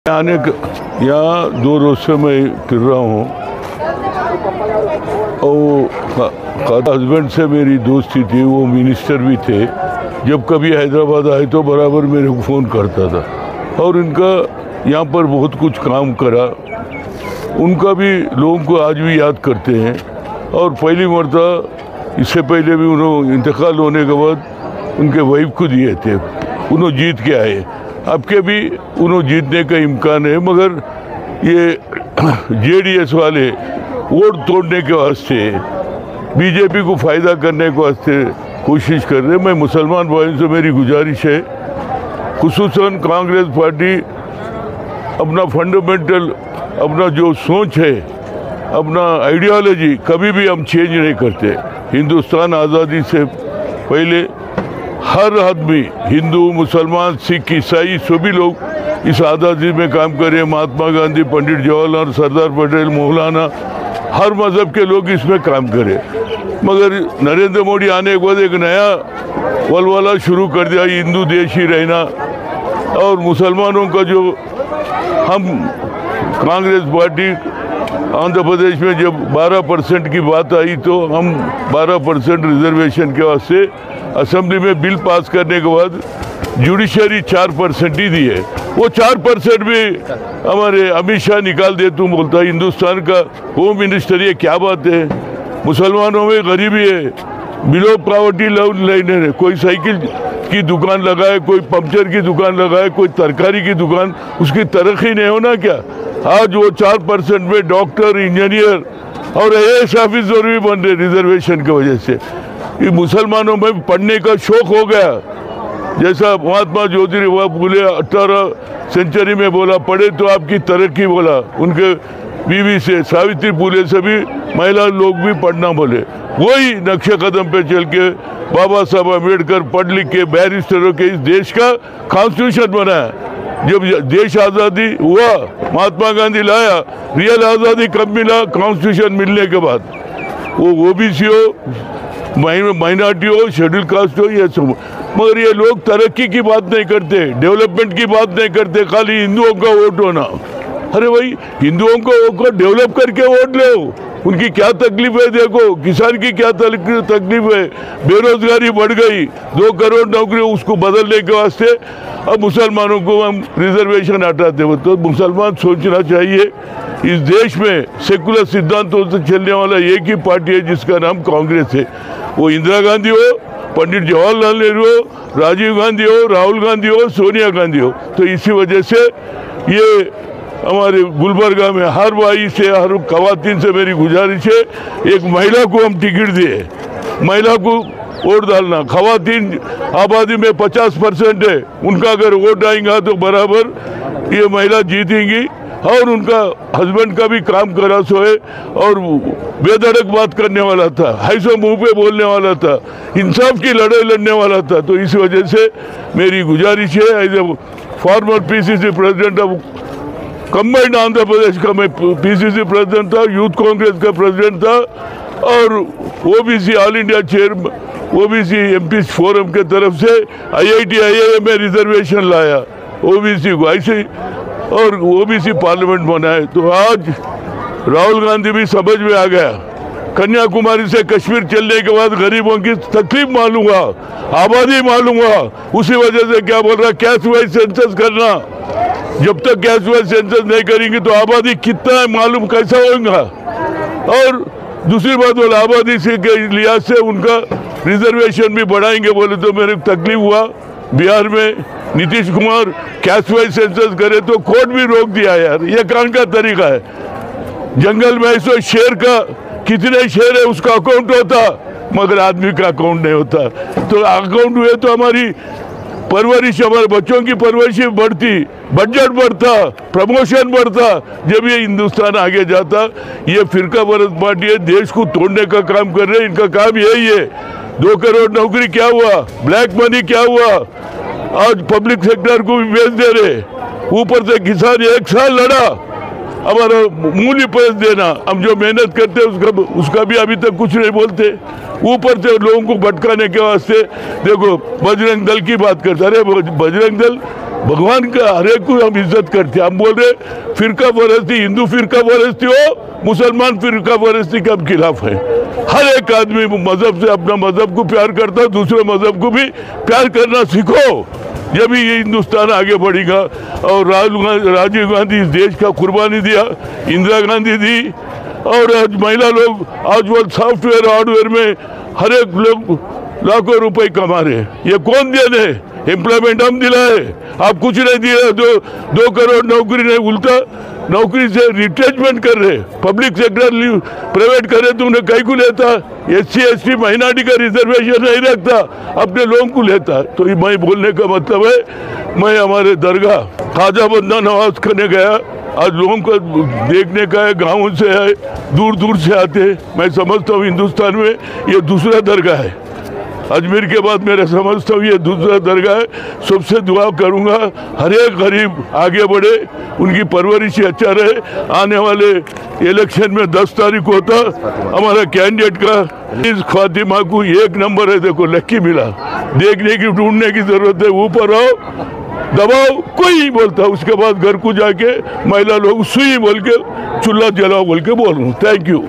यहाँ 2 रोज से मैं फिर रहा हूँ और हस्बैंड से मेरी दोस्ती थी, वो मिनिस्टर भी थे। जब कभी हैदराबाद आए तो बराबर मेरे को फ़ोन करता था और इनका यहाँ पर बहुत कुछ काम करा। उनका भी लोगों को आज भी याद करते हैं। और पहली मरतबा इससे पहले भी उन्होंने इंतकाल होने के बाद उनके वाइफ को दिए थे, उन्होंने जीत के आए। आपके भी उन्होंने जीतने का इम्कान है, मगर ये जेडीएस वाले वोट तोड़ने के वास्ते, बीजेपी को फ़ायदा करने के वास्ते कोशिश कर रहे हैं। मैं मुसलमान भाइयों से मेरी गुजारिश है, खुसूसन कांग्रेस पार्टी अपना फंडामेंटल, अपना जो सोच है, अपना आइडियोलॉजी कभी भी हम चेंज नहीं करते। हिंदुस्तान आज़ादी से पहले हर आदमी, हिंदू, मुसलमान, सिख, ईसाई, सभी लोग इस आज़ादी में काम करे। महात्मा गांधी, पंडित जवाहरलाल, सरदार पटेल, मौलाना, हर मज़हब के लोग इसमें काम करें। मगर नरेंद्र मोदी आने के बाद एक नया वलवला शुरू कर दिया, हिंदू देश ही रहना। और मुसलमानों का जो हम कांग्रेस पार्टी आंध्र प्रदेश में जब 12% की बात आई तो हम 12% रिजर्वेशन के वास्ते असेंबली में बिल पास करने के बाद जुडिशरी 4% ही दी है। वो 4% भी हमारे अमित शाह निकाल दे, तुम बोलता है हिंदुस्तान का होम मिनिस्टर, ये क्या बात है? मुसलमानों में गरीबी है, बिलो पॉवर्टी लाइन है। कोई साइकिल की दुकान लगाए, कोई पंक्चर की दुकान लगाए, कोई तरकारी की दुकान, उसकी तरक्की नहीं होना क्या? आज वो 4% में डॉक्टर, इंजीनियर और AIS ऑफिसर भी बन रहे रिजर्वेशन की वजह से। ये मुसलमानों में पढ़ने का शौक हो गया। जैसा महात्मा ज्योतिराव फुले 18 सेंचुरी में बोला, पढ़े तो आपकी तरक्की बोला। उनके बीवी से, सावित्री फुले से भी महिला लोग भी पढ़ना बोले। वही नक्शे कदम पे चल के बाबा साहब अम्बेडकर पढ़ लिख के बैरिस्टरों के इस देश का कॉन्स्टिट्यूशन बनाया। जब देश आज़ादी हुआ, महात्मा गांधी लाया। रियल आज़ादी कब मिला? कॉन्स्टिट्यूशन मिलने के बाद। वो OBC हो, माइनॉरिटी हो, शेड्यूल कास्ट हो, ये सब। मगर ये लोग तरक्की की बात नहीं करते, डेवलपमेंट की बात नहीं करते, खाली हिंदुओं का वोट होना। अरे भाई, हिंदुओं को डेवलप करके वोट लो, उनकी क्या तकलीफ है देखो। किसान की क्या तकलीफ है? बेरोजगारी बढ़ गई, 2 करोड़ नौकरी, उसको बदलने के वास्ते अब मुसलमानों को हम रिजर्वेशन हटाते हो। तो मुसलमान सोचना चाहिए, इस देश में सेकुलर सिद्धांतों से चलने वाला एक ही पार्टी है जिसका नाम कांग्रेस है। वो इंदिरा गांधी हो, पंडित जवाहरलाल नेहरू हो, राजीव गांधी हो, राहुल गांधी हो, सोनिया गांधी हो। तो इसी वजह से ये हमारे गुलबर्गा में हर भाई से, हर खवातीन से मेरी गुजारिश है, एक महिला को हम टिकट दिए, महिला को वोट डालना। खवातीन आबादी में 50% है, उनका अगर वोट आएगा तो बराबर ये महिला जीतेंगी। और उनका हस्बैंड का भी काम करा सो है और बेधड़क बात करने वाला था, हैसो मुंह पे बोलने वाला था, इंसाफ की लड़ाई लड़ने वाला था। तो इस वजह से मेरी गुजारिश है, as a former PCC president of combined Andhra Pradesh का मैं PCC प्रेसिडेंट था, यूथ कांग्रेस का प्रेसिडेंट था और OBC all India chair OBC MP forum के तरफ से IIT IIM में रिजर्वेशन लाया OBC को ऐसे, और OBC पार्लियामेंट बनाए। तो आज राहुल गांधी भी समझ में आ गया, कन्याकुमारी से कश्मीर चलने के बाद गरीबों की तकलीफ मालूम हुआ, आबादी मालूम हुआ। उसी वजह से क्या बोल रहा है, कैश वाइज सेंसस करना। जब तक कैश वाइज सेंसस नहीं करेंगे तो आबादी कितना है मालूम कैसा होगा। और दूसरी बात बोला, आबादी से के लिहाज से उनका रिजर्वेशन भी बढ़ाएंगे बोले। तो मेरे तकलीफ हुआ, बिहार में Nitish Kumar cash wise census करे तो कोर्ट भी रोक दिया। यार ये कौन का तरीका है? जंगल में ऐसा शेर का कितने शेर है उसका अकाउंट होता, मगर आदमी का अकाउंट नहीं होता। तो अकाउंट हुए तो हमारी परवरिश, हमारे बच्चों की परवरिश बढ़ती, बजट बढ़ता, प्रमोशन बढ़ता। जब ये हिंदुस्तान आगे जाता। ये फिरका परस्त पार्टी है, देश को तोड़ने का काम कर रहे हैं। इनका काम यही है। 2 करोड़ नौकरी क्या हुआ? ब्लैक मनी क्या हुआ? आज पब्लिक सेक्टर को भी बेच दे रहे। ऊपर से किसान 1 साल लड़ा, हमारा मूल्य पैसे देना, हम जो मेहनत करते हैं उसका भी अभी तक कुछ नहीं बोलते। ऊपर से लोगों को भटकाने के वास्ते देखो बजरंग दल की बात करते। अरे बजरंग दल भगवान का हर एक को हम इज्जत करते हैं। हम बोल रहे फिरका परस्ती, हिंदू फिरका परस्ती हो, मुसलमान फिरका परस्ती के हम खिलाफ है। हर एक आदमी मजहब से अपना मजहब को प्यार करता है, दूसरे मजहब को भी प्यार करना सीखो, जब ये हिंदुस्तान आगे बढ़ेगा। और राजीव गांधी इस देश का कुर्बानी दिया, इंदिरा गांधी दी, और आज महिला लोग आज वो सॉफ्टवेयर हार्डवेयर में हर एक लोग लाखों रुपए कमा रहे हैं। ये कौन दे दे? एम्प्लॉयमेंट हम दिलाए, आप कुछ नहीं दिए। 2 करोड़ नौकरी नहीं, उल्टा नौकरी से रिट्रेचमेंट कर रहे। पब्लिक सेक्टर प्राइवेट करे तुमने कहीं को लेता, SC ST माइनॉरिटी का रिजर्वेशन नहीं रखता, अपने लोगों को लेता। तो ये मैं बोलने का मतलब है, मैं हमारे दरगाह ख्वाजा बंदा नवाज करने गया, आज लोगों को देखने का है, गाँव से है, दूर दूर से आते हैं। मैं समझता हूँ हिंदुस्तान में ये दूसरा दरगाह है, अजमेर के बाद मेरा समझता हूँ ये दूसरा दरगाह है। सबसे दुआ करूँगा हर एक गरीब आगे बढ़े, उनकी परवरिश अच्छा रहे। आने वाले इलेक्शन में 10 तारीख को होता हमारा कैंडिडेट का इस फातिमा को 1 नंबर है। देखो लक्की मिला, देखने की ढूंढने की जरूरत है, ऊपर आओ दबाओ, कोई नहीं बोलता। उसके बाद घर को जाके महिला लोग सुई बोल के चूल्हा जलाओ बोल के बोल रहा हूँ। Thank you.